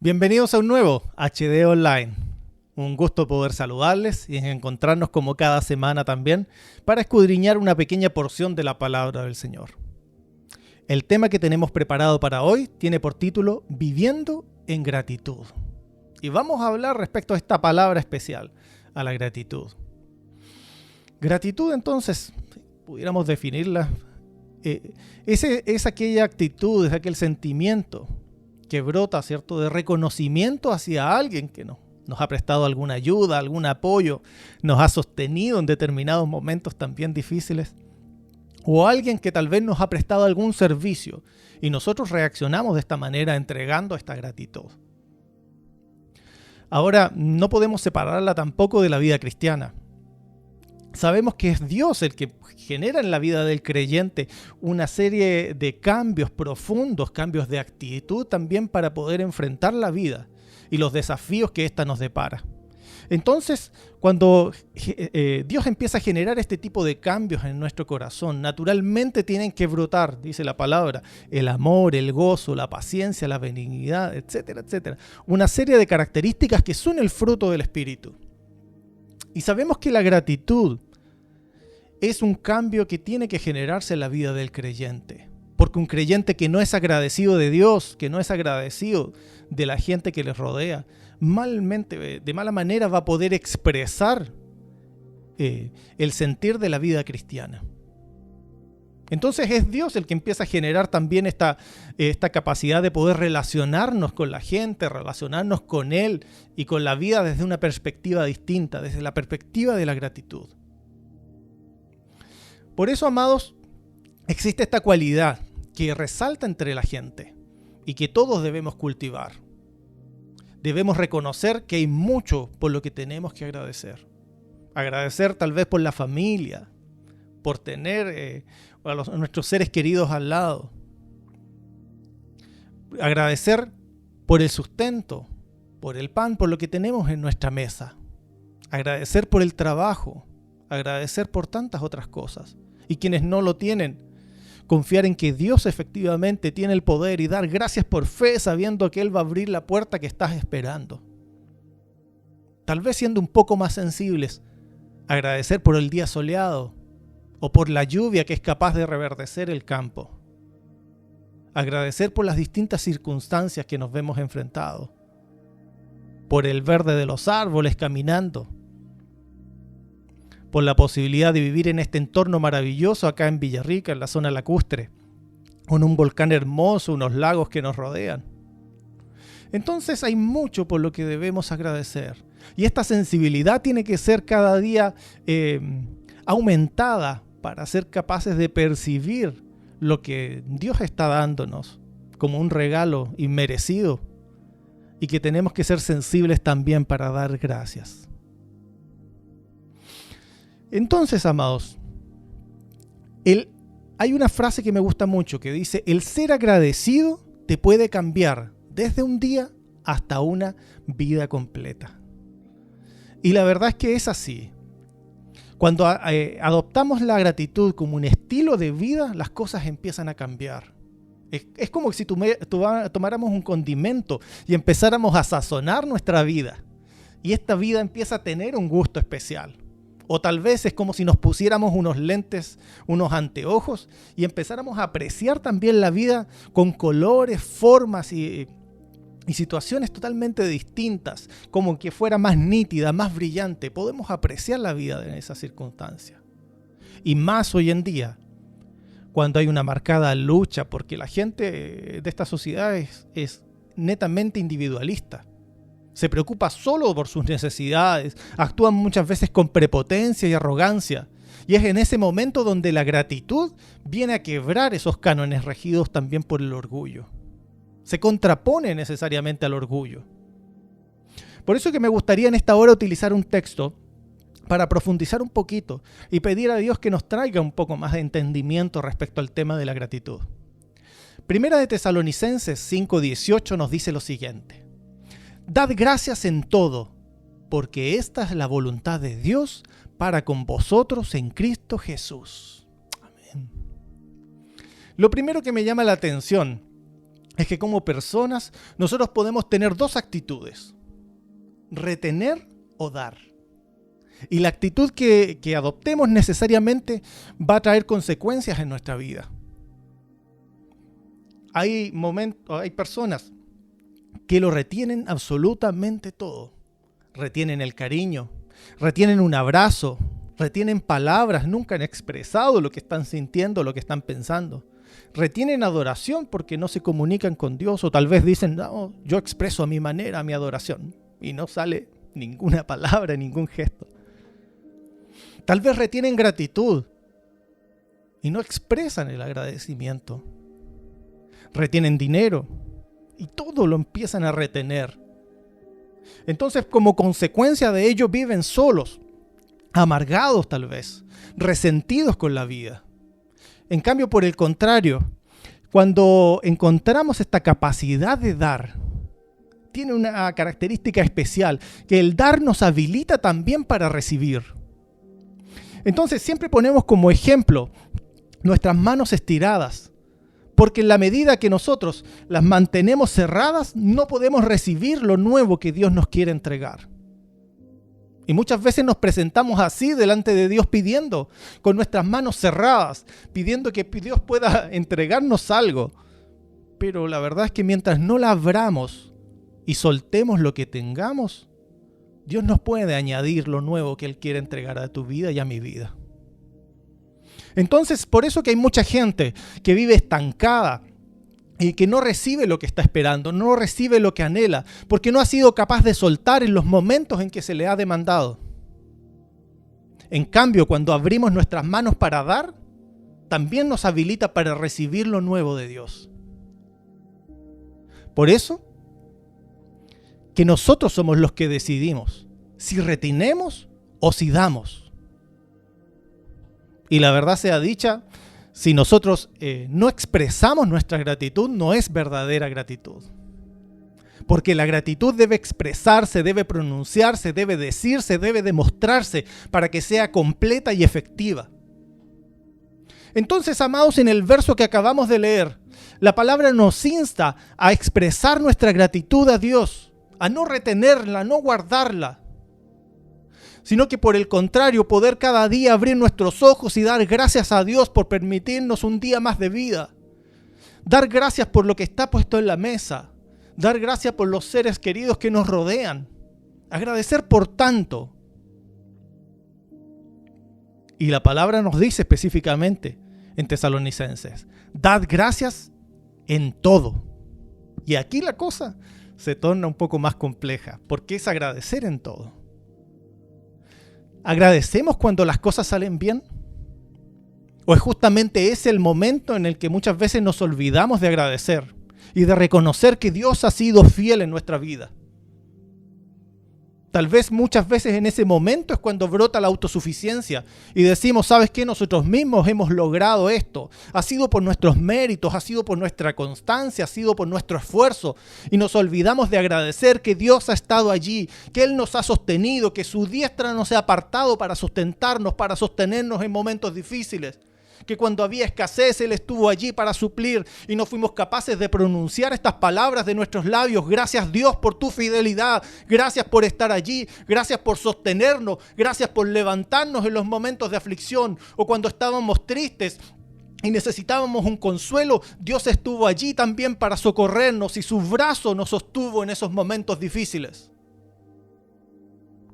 Bienvenidos a un nuevo HD Online. Un gusto poder saludarles y encontrarnos como cada semana también para escudriñar una pequeña porción de la palabra del Señor. El tema que tenemos preparado para hoy tiene por título Viviendo en gratitud. Y vamos a hablar respecto a esta palabra especial, a la gratitud. Gratitud, entonces, pudiéramos definirla, es aquella actitud, es aquel sentimiento que brota, ¿cierto?, de reconocimiento hacia alguien que nos ha prestado alguna ayuda, algún apoyo, nos ha sostenido en determinados momentos también difíciles, o alguien que tal vez nos ha prestado algún servicio y nosotros reaccionamos de esta manera entregando esta gratitud. Ahora, no podemos separarla tampoco de la vida cristiana. Sabemos que es Dios el que genera en la vida del creyente una serie de cambios profundos, cambios de actitud también para poder enfrentar la vida y los desafíos que ésta nos depara. Entonces, cuando Dios empieza a generar este tipo de cambios en nuestro corazón, naturalmente tienen que brotar, dice la palabra, el amor, el gozo, la paciencia, la benignidad, etcétera, etcétera. Una serie de características que son el fruto del Espíritu. Y sabemos que la gratitud es un cambio que tiene que generarse en la vida del creyente. Porque un creyente que no es agradecido de Dios, que no es agradecido de la gente que les rodea, de mala manera va a poder expresar el sentir de la vida cristiana. Entonces es Dios el que empieza a generar también esta capacidad de poder relacionarnos con la gente, relacionarnos con Él y con la vida desde una perspectiva distinta, desde la perspectiva de la gratitud. Por eso, amados, existe esta cualidad que resalta entre la gente y que todos debemos cultivar. Debemos reconocer que hay mucho por lo que tenemos que agradecer. Agradecer tal vez por la familia, por tener a nuestros seres queridos al lado. Agradecer por el sustento, por el pan, por lo que tenemos en nuestra mesa. Agradecer por el trabajo, agradecer por tantas otras cosas. Y quienes no lo tienen, confiar en que Dios efectivamente tiene el poder y dar gracias por fe sabiendo que Él va a abrir la puerta que estás esperando. Tal vez siendo un poco más sensibles, agradecer por el día soleado, o por la lluvia que es capaz de reverdecer el campo. Agradecer por las distintas circunstancias que nos vemos enfrentados. Por el verde de los árboles caminando. Por la posibilidad de vivir en este entorno maravilloso acá en Villarrica, en la zona lacustre. Con un volcán hermoso, unos lagos que nos rodean. Entonces hay mucho por lo que debemos agradecer. Y esta sensibilidad tiene que ser cada día aumentada para ser capaces de percibir lo que Dios está dándonos como un regalo inmerecido y que tenemos que ser sensibles también para dar gracias. Entonces, amados, hay una frase que me gusta mucho que dice: el ser agradecido te puede cambiar desde un día hasta una vida completa. Y la verdad es que es así. Cuando adoptamos la gratitud como un estilo de vida, las cosas empiezan a cambiar. Es como si tomáramos un condimento y empezáramos a sazonar nuestra vida. Y esta vida empieza a tener un gusto especial. O tal vez es como si nos pusiéramos unos lentes, unos anteojos y empezáramos a apreciar también la vida con colores, formas y situaciones totalmente distintas, como que fuera más nítida, más brillante. Podemos apreciar la vida en esas circunstancias. Y más hoy en día, cuando hay una marcada lucha, porque la gente de esta sociedad es netamente individualista. Se preocupa solo por sus necesidades, actúan muchas veces con prepotencia y arrogancia. Y es en ese momento donde la gratitud viene a quebrar esos cánones regidos también por el orgullo. Se contrapone necesariamente al orgullo. Por eso que me gustaría en esta hora utilizar un texto para profundizar un poquito y pedir a Dios que nos traiga un poco más de entendimiento respecto al tema de la gratitud. Primera de Tesalonicenses 5:18 nos dice lo siguiente: Dad gracias en todo, porque esta es la voluntad de Dios para con vosotros en Cristo Jesús. Amén. Lo primero que me llama la atención es que como personas nosotros podemos tener dos actitudes: retener o dar. Y la actitud que adoptemos necesariamente va a traer consecuencias en nuestra vida. Hay personas que lo retienen absolutamente todo. Retienen el cariño, retienen un abrazo, retienen palabras, nunca han expresado lo que están sintiendo, lo que están pensando. Retienen adoración porque no se comunican con Dios, o tal vez dicen, no, yo expreso a mi manera mi adoración, y no sale ninguna palabra, ningún gesto. Tal vez retienen gratitud y no expresan el agradecimiento. Retienen dinero y todo lo empiezan a retener. Entonces, como consecuencia de ello, viven solos, amargados tal vez, resentidos con la vida. En cambio, por el contrario, cuando encontramos esta capacidad de dar, tiene una característica especial, que el dar nos habilita también para recibir. Entonces, siempre ponemos como ejemplo nuestras manos estiradas, porque en la medida que nosotros las mantenemos cerradas, no podemos recibir lo nuevo que Dios nos quiere entregar. Y muchas veces nos presentamos así delante de Dios pidiendo, con nuestras manos cerradas, pidiendo que Dios pueda entregarnos algo. Pero la verdad es que mientras no la abramos y soltemos lo que tengamos, Dios nos puede añadir lo nuevo que Él quiere entregar a tu vida y a mi vida. Entonces, por eso que hay mucha gente que vive estancada y que no recibe lo que está esperando, no recibe lo que anhela, porque no ha sido capaz de soltar en los momentos en que se le ha demandado. En cambio, cuando abrimos nuestras manos para dar, también nos habilita para recibir lo nuevo de Dios. Por eso, que nosotros somos los que decidimos si retenemos o si damos. Y la verdad sea dicha, si nosotros no expresamos nuestra gratitud, no es verdadera gratitud. Porque la gratitud debe expresarse, debe pronunciarse, debe decirse, debe demostrarse para que sea completa y efectiva. Entonces, amados, en el verso que acabamos de leer, la palabra nos insta a expresar nuestra gratitud a Dios, a no retenerla, a no guardarla, sino que por el contrario, poder cada día abrir nuestros ojos y dar gracias a Dios por permitirnos un día más de vida. Dar gracias por lo que está puesto en la mesa. Dar gracias por los seres queridos que nos rodean. Agradecer por tanto. Y la palabra nos dice específicamente en Tesalonicenses, dad gracias en todo. Y aquí la cosa se torna un poco más compleja, porque es agradecer en todo. ¿Agradecemos cuando las cosas salen bien? ¿O es justamente ese el momento en el que muchas veces nos olvidamos de agradecer y de reconocer que Dios ha sido fiel en nuestra vida? Tal vez muchas veces en ese momento es cuando brota la autosuficiencia y decimos, ¿sabes qué? Nosotros mismos hemos logrado esto. Ha sido por nuestros méritos, ha sido por nuestra constancia, ha sido por nuestro esfuerzo. Y nos olvidamos de agradecer que Dios ha estado allí, que Él nos ha sostenido, que su diestra no se ha apartado para sustentarnos, para sostenernos en momentos difíciles. Que cuando había escasez Él estuvo allí para suplir y no fuimos capaces de pronunciar estas palabras de nuestros labios. Gracias Dios por tu fidelidad, gracias por estar allí, gracias por sostenernos, gracias por levantarnos en los momentos de aflicción o cuando estábamos tristes y necesitábamos un consuelo. Dios estuvo allí también para socorrernos y su brazo nos sostuvo en esos momentos difíciles.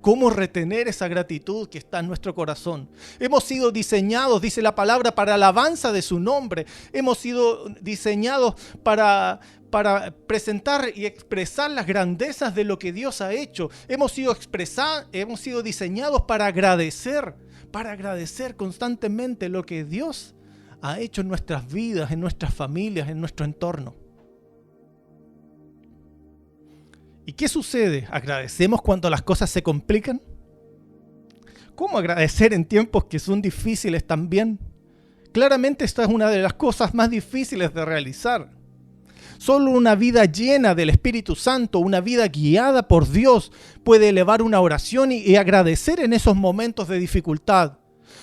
¿Cómo retener esa gratitud que está en nuestro corazón? Hemos sido diseñados, dice la palabra, para alabanza de su nombre. Hemos sido diseñados para presentar y expresar las grandezas de lo que Dios ha hecho. Hemos sido diseñados para agradecer constantemente lo que Dios ha hecho en nuestras vidas, en nuestras familias, en nuestro entorno. ¿Y qué sucede? ¿Agradecemos cuando las cosas se complican? ¿Cómo agradecer en tiempos que son difíciles también? Claramente esta es una de las cosas más difíciles de realizar. Solo una vida llena del Espíritu Santo, una vida guiada por Dios, puede elevar una oración y agradecer en esos momentos de dificultad.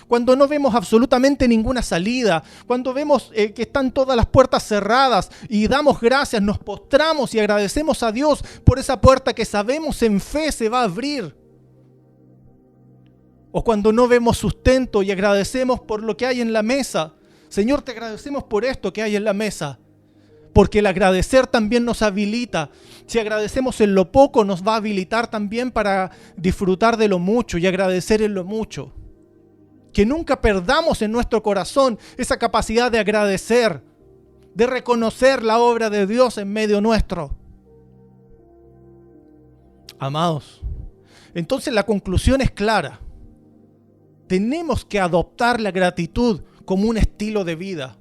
cuando no vemos absolutamente ninguna salida, cuando vemos que están todas las puertas cerradas y damos gracias, nos postramos y agradecemos a Dios por esa puerta que sabemos en fe se va a abrir. O cuando no vemos sustento y agradecemos por lo que hay en la mesa. Señor, te agradecemos por esto que hay en la mesa. Porque el agradecer también nos habilita. Si agradecemos en lo poco, nos va a habilitar también para disfrutar de lo mucho y agradecer en lo mucho. Que nunca perdamos en nuestro corazón esa capacidad de agradecer, de reconocer la obra de Dios en medio nuestro. Amados, entonces la conclusión es clara. Tenemos que adoptar la gratitud como un estilo de vida.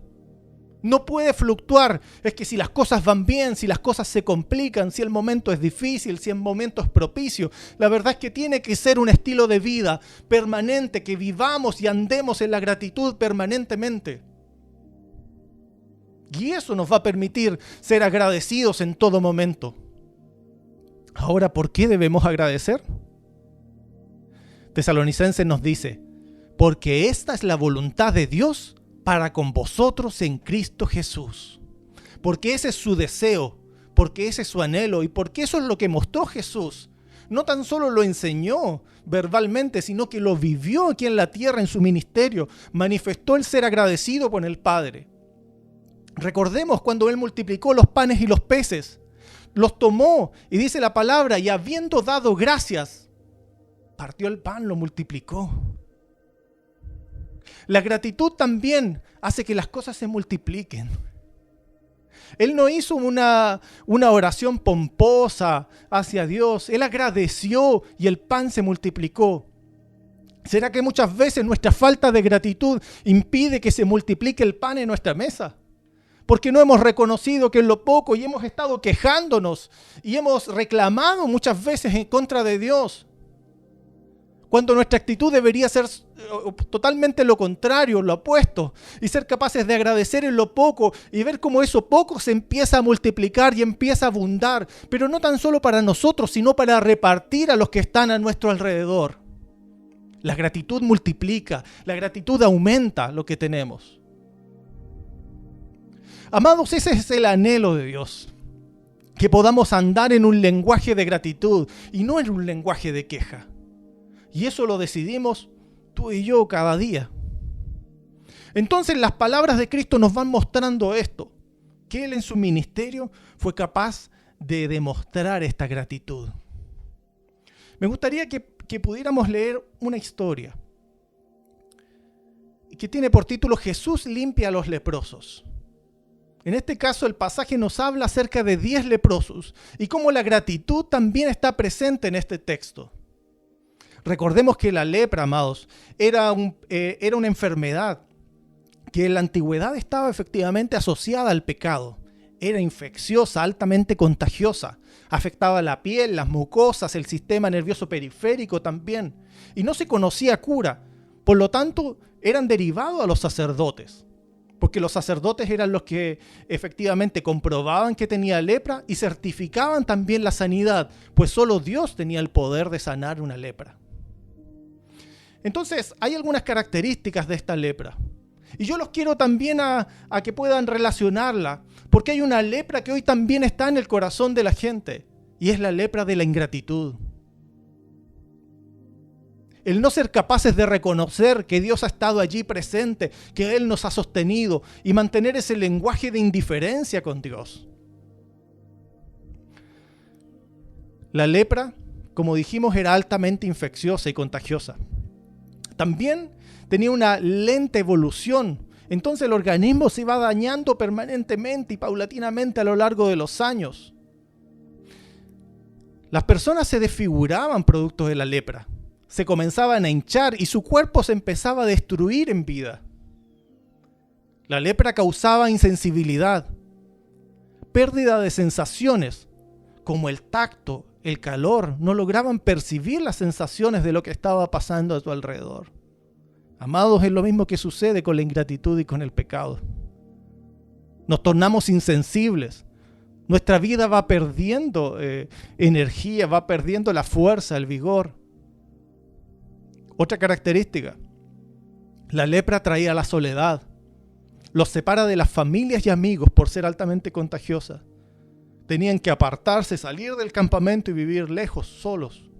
No puede fluctuar. Es que si las cosas van bien, si las cosas se complican, si el momento es difícil, si el momento es propicio, la verdad es que tiene que ser un estilo de vida permanente, que vivamos y andemos en la gratitud permanentemente. Y eso nos va a permitir ser agradecidos en todo momento. Ahora, ¿por qué debemos agradecer? Tesalonicenses nos dice, porque esta es la voluntad de Dios para con vosotros en Cristo Jesús. Porque ese es su deseo, porque ese es su anhelo y porque eso es lo que mostró Jesús. No tan solo lo enseñó verbalmente, sino que lo vivió aquí en la tierra en su ministerio. Manifestó el ser agradecido con el Padre. Recordemos cuando Él multiplicó los panes y los peces. Los tomó y dice la palabra, y habiendo dado gracias, partió el pan, lo multiplicó. La gratitud también hace que las cosas se multipliquen. Él no hizo una oración pomposa hacia Dios. Él agradeció y el pan se multiplicó. ¿Será que muchas veces nuestra falta de gratitud impide que se multiplique el pan en nuestra mesa? Porque no hemos reconocido que en lo poco y hemos estado quejándonos y hemos reclamado muchas veces en contra de Dios. Cuando nuestra actitud debería ser totalmente lo contrario, lo opuesto, y ser capaces de agradecer en lo poco y ver cómo eso poco se empieza a multiplicar y empieza a abundar, pero no tan solo para nosotros, sino para repartir a los que están a nuestro alrededor. La gratitud multiplica, la gratitud aumenta lo que tenemos. Amados, ese es el anhelo de Dios, que podamos andar en un lenguaje de gratitud y no en un lenguaje de queja. Y eso lo decidimos tú y yo cada día. Entonces las palabras de Cristo nos van mostrando esto, que Él en su ministerio fue capaz de demostrar esta gratitud. Me gustaría que pudiéramos leer una historia que tiene por título Jesús limpia a los leprosos. En este caso el pasaje nos habla acerca de 10 leprosos y cómo la gratitud también está presente en este texto. Recordemos que la lepra, amados, era una enfermedad que en la antigüedad estaba efectivamente asociada al pecado. Era infecciosa, altamente contagiosa. Afectaba la piel, las mucosas, el sistema nervioso periférico también. Y no se conocía cura. Por lo tanto, eran derivados a los sacerdotes. Porque los sacerdotes eran los que efectivamente comprobaban que tenía lepra y certificaban también la sanidad, pues solo Dios tenía el poder de sanar una lepra. Entonces, hay algunas características de esta lepra. Y yo los quiero también a que puedan relacionarla, porque hay una lepra que hoy también está en el corazón de la gente, y es la lepra de la ingratitud. El no ser capaces de reconocer que Dios ha estado allí presente, que Él nos ha sostenido, y mantener ese lenguaje de indiferencia con Dios. La lepra, como dijimos, era altamente infecciosa y contagiosa. También tenía una lenta evolución, entonces el organismo se iba dañando permanentemente y paulatinamente a lo largo de los años. Las personas se desfiguraban producto de la lepra, se comenzaban a hinchar y su cuerpo se empezaba a destruir en vida. La lepra causaba insensibilidad, pérdida de sensaciones, como el tacto, el calor, no lograban percibir las sensaciones de lo que estaba pasando a su alrededor. Amados, es lo mismo que sucede con la ingratitud y con el pecado. Nos tornamos insensibles. Nuestra vida va perdiendo energía, va perdiendo la fuerza, el vigor. Otra característica, La lepra traía la soledad. Los separa de las familias y amigos por ser altamente contagiosa. Tenían que apartarse, salir del campamento y vivir lejos, solos.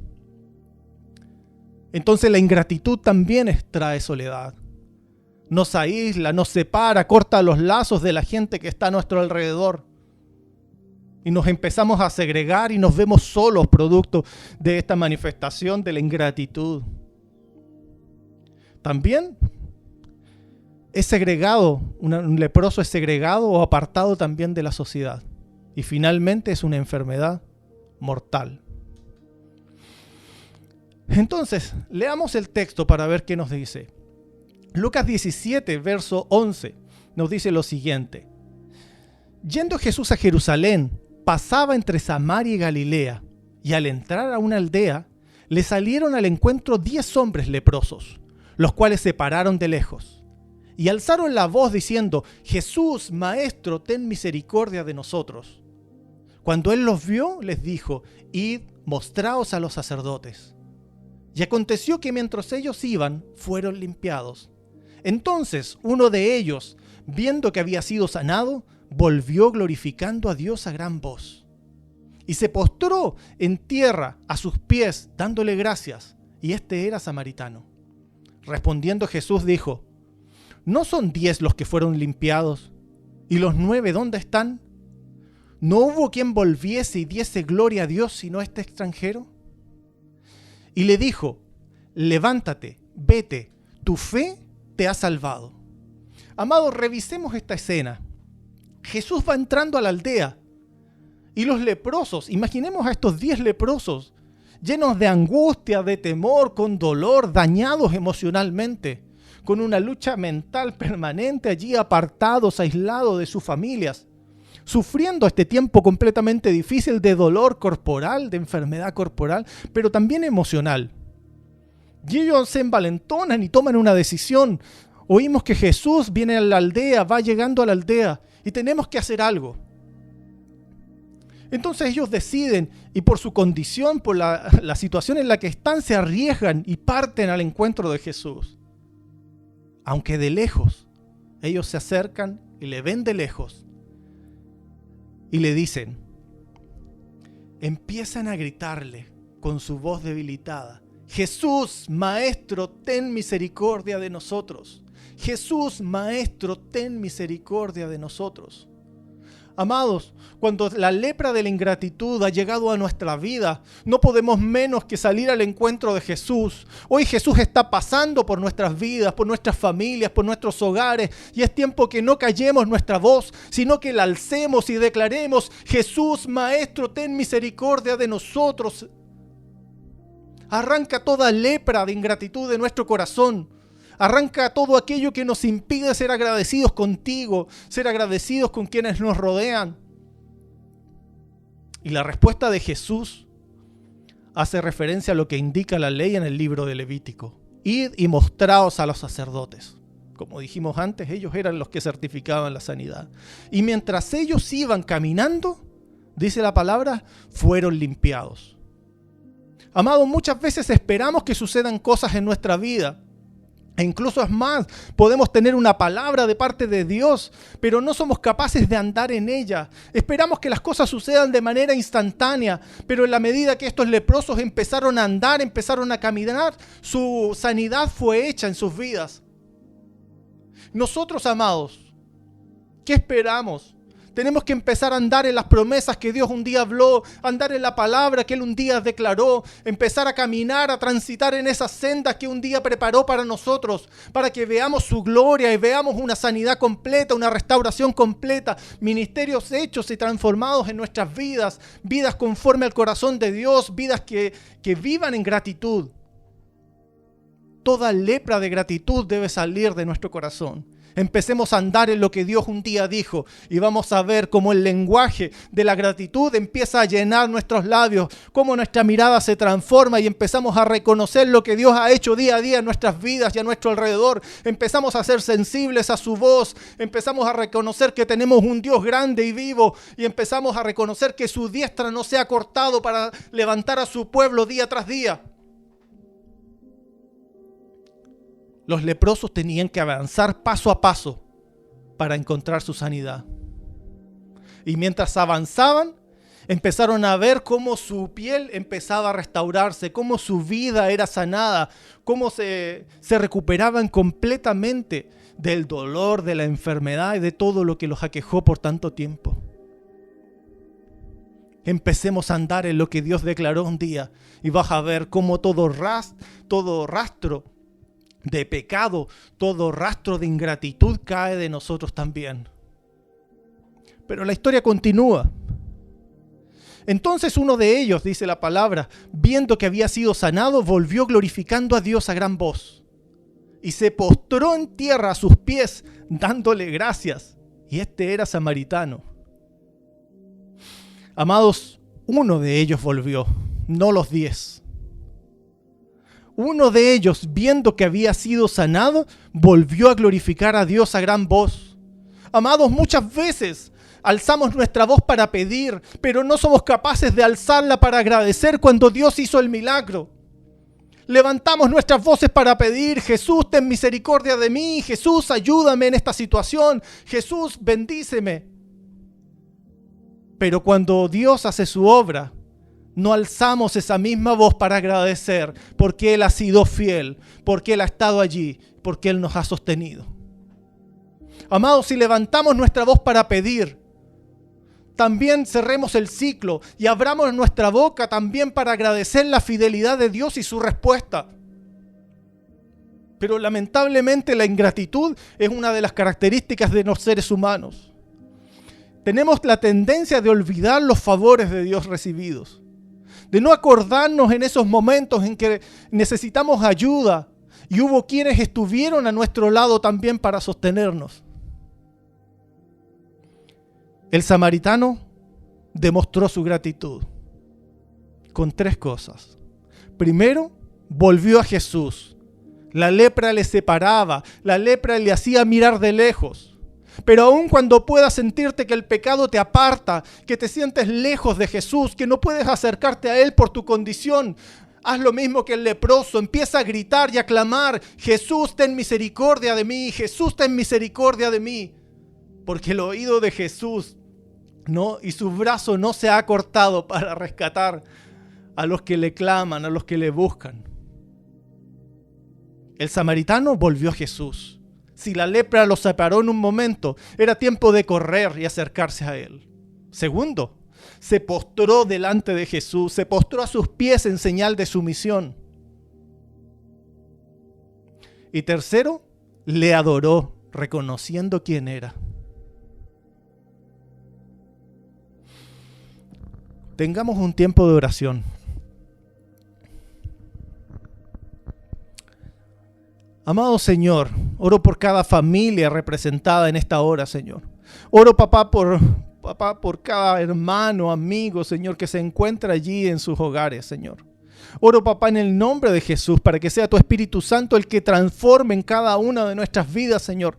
Entonces la ingratitud también trae soledad. Nos aísla, nos separa, corta los lazos de la gente que está a nuestro alrededor. Y nos empezamos a segregar y nos vemos solos producto de esta manifestación de la ingratitud. También es segregado, un leproso es segregado o apartado también de la sociedad. Y finalmente es una enfermedad mortal. Entonces, leamos el texto para ver qué nos dice. Lucas 17, verso 11, nos dice lo siguiente. Yendo Jesús a Jerusalén, pasaba entre Samaria y Galilea, y al entrar a una aldea, le salieron al encuentro 10 hombres leprosos, los cuales se pararon de lejos, y alzaron la voz diciendo: Jesús, Maestro, ten misericordia de nosotros. Cuando él los vio, les dijo: Id, mostraos a los sacerdotes. Y aconteció que mientras ellos iban, fueron limpiados. Entonces uno de ellos, viendo que había sido sanado, volvió glorificando a Dios a gran voz. Y se postró en tierra a sus pies, dándole gracias. Y este era samaritano. Respondiendo Jesús dijo: ¿No son 10 los que fueron limpiados? ¿Y los 9 dónde están? ¿No hubo quien volviese y diese gloria a Dios sino este extranjero? Y le dijo: levántate, vete, tu fe te ha salvado. Amados, revisemos esta escena. Jesús va entrando a la aldea y los leprosos, imaginemos a estos 10 leprosos, llenos de angustia, de temor, con dolor, dañados emocionalmente, con una lucha mental permanente allí, apartados, aislados de sus familias, sufriendo este tiempo completamente difícil de dolor corporal, de enfermedad corporal, pero también emocional. Y ellos se envalentonan y toman una decisión. Oímos que Jesús viene a la aldea, va llegando a la aldea y tenemos que hacer algo. Entonces ellos deciden y por su condición, por la situación en la que están, se arriesgan y parten al encuentro de Jesús. Aunque de lejos, ellos se acercan y le ven de lejos y le dicen, empiezan a gritarle con su voz debilitada: Jesús, Maestro, ten misericordia de nosotros. Jesús, Maestro, ten misericordia de nosotros. Amados, cuando la lepra de la ingratitud ha llegado a nuestra vida, no podemos menos que salir al encuentro de Jesús. Hoy Jesús está pasando por nuestras vidas, por nuestras familias, por nuestros hogares, y es tiempo que no callemos nuestra voz, sino que la alcemos y declaremos: Jesús, Maestro, ten misericordia de nosotros. Arranca toda lepra de ingratitud de nuestro corazón. Arranca todo aquello que nos impide ser agradecidos contigo, ser agradecidos con quienes nos rodean. Y la respuesta de Jesús hace referencia a lo que indica la ley en el libro de Levítico. Id y mostraos a los sacerdotes. Como dijimos antes, ellos eran los que certificaban la sanidad. Y mientras ellos iban caminando, dice la palabra, fueron limpiados. Amados, muchas veces esperamos que sucedan cosas en nuestra vida. E incluso es más, podemos tener una palabra de parte de Dios, pero no somos capaces de andar en ella. Esperamos que las cosas sucedan de manera instantánea, pero en la medida que estos leprosos empezaron a andar, empezaron a caminar, su sanidad fue hecha en sus vidas. Nosotros, amados, ¿qué esperamos? Tenemos que empezar a andar en las promesas que Dios un día habló, andar en la palabra que Él un día declaró, empezar a caminar, a transitar en esas sendas que un día preparó para nosotros, para que veamos su gloria y veamos una sanidad completa, una restauración completa, ministerios hechos y transformados en nuestras vidas, vidas conforme al corazón de Dios, vidas que vivan en gratitud. Toda lepra de gratitud debe salir de nuestro corazón. Empecemos a andar en lo que Dios un día dijo y vamos a ver cómo el lenguaje de la gratitud empieza a llenar nuestros labios, cómo nuestra mirada se transforma y empezamos a reconocer lo que Dios ha hecho día a día en nuestras vidas y a nuestro alrededor. Empezamos a ser sensibles a su voz, empezamos a reconocer que tenemos un Dios grande y vivo y empezamos a reconocer que su diestra no se ha cortado para levantar a su pueblo día tras día. Los leprosos tenían que avanzar paso a paso para encontrar su sanidad. Y mientras avanzaban, empezaron a ver cómo su piel empezaba a restaurarse, cómo su vida era sanada, cómo se recuperaban completamente del dolor, de la enfermedad y de todo lo que los aquejó por tanto tiempo. Empecemos a andar en lo que Dios declaró un día y vas a ver cómo todo rastro de pecado, todo rastro de ingratitud cae de nosotros también. Pero la historia continúa. Entonces uno de ellos, dice la palabra, viendo que había sido sanado, volvió glorificando a Dios a gran voz. Y se postró en tierra a sus pies, dándole gracias. Y este era samaritano. Amados, uno de ellos volvió, no los 10. Uno de ellos, viendo que había sido sanado, volvió a glorificar a Dios a gran voz. Amados, muchas veces alzamos nuestra voz para pedir, pero no somos capaces de alzarla para agradecer cuando Dios hizo el milagro. Levantamos nuestras voces para pedir: Jesús, ten misericordia de mí, Jesús, ayúdame en esta situación, Jesús, bendíceme. Pero cuando Dios hace su obra, no alzamos esa misma voz para agradecer, porque Él ha sido fiel, porque Él ha estado allí, porque Él nos ha sostenido. Amados, si levantamos nuestra voz para pedir, también cerremos el ciclo y abramos nuestra boca también para agradecer la fidelidad de Dios y su respuesta. Pero lamentablemente la ingratitud es una de las características de los seres humanos. Tenemos la tendencia de olvidar los favores de Dios recibidos, de no acordarnos en esos momentos en que necesitamos ayuda y hubo quienes estuvieron a nuestro lado también para sostenernos. El samaritano demostró su gratitud con 3 cosas. Primero, volvió a Jesús. La lepra le separaba, la lepra le hacía mirar de lejos. Pero aun cuando puedas sentirte que el pecado te aparta, que te sientes lejos de Jesús, que no puedes acercarte a Él por tu condición, haz lo mismo que el leproso, empieza a gritar y a clamar: Jesús, ten misericordia de mí, Jesús, ten misericordia de mí. Porque el oído de Jesús y su brazo no se ha cortado para rescatar a los que le claman, a los que le buscan. El samaritano volvió a Jesús. Si la lepra lo separó en un momento, era tiempo de correr y acercarse a Él. Segundo, se postró delante de Jesús, se postró a sus pies en señal de sumisión. Y tercero, le adoró, reconociendo quién era. Tengamos un tiempo de oración. Amado Señor, oro por cada familia representada en esta hora, Señor. Oro, papá, por cada hermano, amigo, Señor, que se encuentra allí en sus hogares, Señor. Oro, papá, en el nombre de Jesús, para que sea tu Espíritu Santo el que transforme en cada una de nuestras vidas, Señor.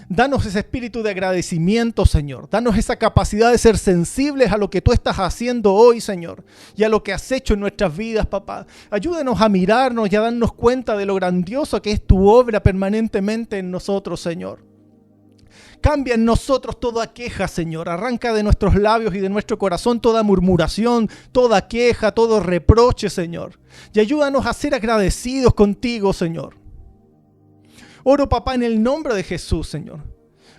Danos ese espíritu de agradecimiento, Señor. Danos esa capacidad de ser sensibles a lo que tú estás haciendo hoy, Señor, y a lo que has hecho en nuestras vidas, papá. Ayúdanos a mirarnos y a darnos cuenta de lo grandioso que es tu obra permanentemente en nosotros, Señor. Cambia en nosotros toda queja, Señor. Arranca de nuestros labios y de nuestro corazón toda murmuración, toda queja, todo reproche, Señor. Y ayúdanos a ser agradecidos contigo, Señor. Oro, papá, en el nombre de Jesús, Señor,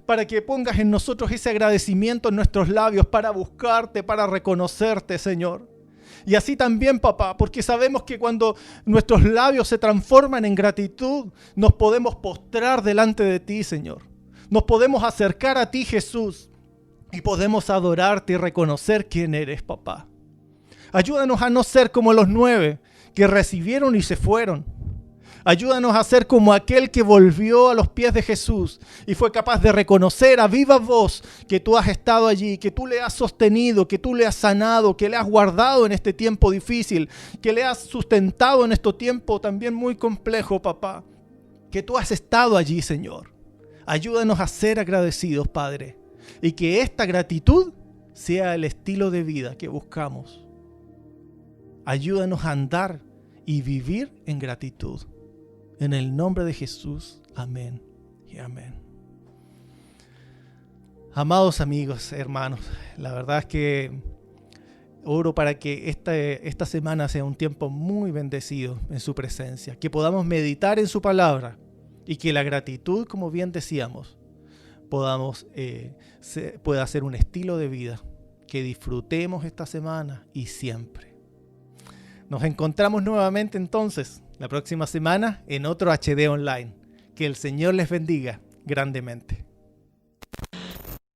para que pongas en nosotros ese agradecimiento en nuestros labios para buscarte, para reconocerte, Señor. Y así también, papá, porque sabemos que cuando nuestros labios se transforman en gratitud, nos podemos postrar delante de ti, Señor. Nos podemos acercar a ti, Jesús, y podemos adorarte y reconocer quién eres, papá. Ayúdanos a no ser como los 9 que recibieron y se fueron. Ayúdanos a ser como aquel que volvió a los pies de Jesús y fue capaz de reconocer a viva voz que tú has estado allí, que tú le has sostenido, que tú le has sanado, que le has guardado en este tiempo difícil, que le has sustentado en este tiempo también muy complejo, papá. Que tú has estado allí, Señor. Ayúdanos a ser agradecidos, Padre, y que esta gratitud sea el estilo de vida que buscamos. Ayúdanos a andar y vivir en gratitud. En el nombre de Jesús, amén y amén. Amados amigos, hermanos, la verdad es que oro para que esta semana sea un tiempo muy bendecido en su presencia, que podamos meditar en su palabra y que la gratitud, como bien decíamos, pueda ser un estilo de vida, que disfrutemos esta semana y siempre. Nos encontramos nuevamente entonces la próxima semana en otro HD Online. Que el Señor les bendiga grandemente.